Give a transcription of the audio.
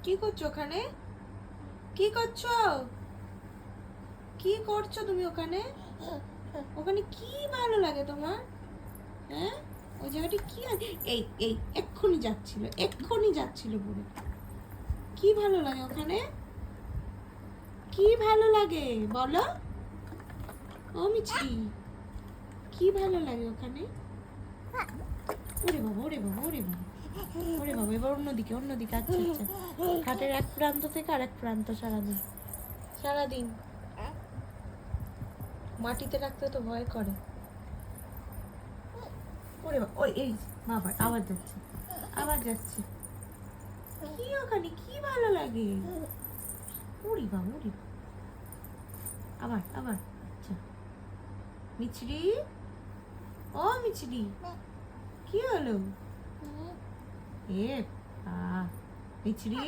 কি করছো ওখানে? কি করছো? কি করছো তুমি ওখানে? ওখানে কি ভালো লাগে তোমার? হ্যাঁ, ওই জায়গাটি কি আছে? এই এই এক্ষুনি যাচ্ছিল পুরো। কি ভালো লাগে ওখানে? কি ভালো লাগে বলো? ও মিছরি, কি ভালো লাগে ওখানে? ওরে বাবা, ওরে বাবা, ওরে বাবা, ওরে বাবা, এবার অন্যদিকে অন্যদিকে। আচ্ছা আচ্ছা, খাটের এক প্রান্ত থেকে আরেক প্রান্ত। সারাদিন সারাদিন মাটিতে রাখতে তো ভয় করে। ওরে বাবা, ওই এই বাবা আবার যাচ্ছে, আবার যাচ্ছে। কি ওখানে কি ভালো লাগে? ওরে বাবা, ওরে বাবা, আবার আবার। আচ্ছা মিছরি, ও মিছরি, কি হলো? এ মিছরি।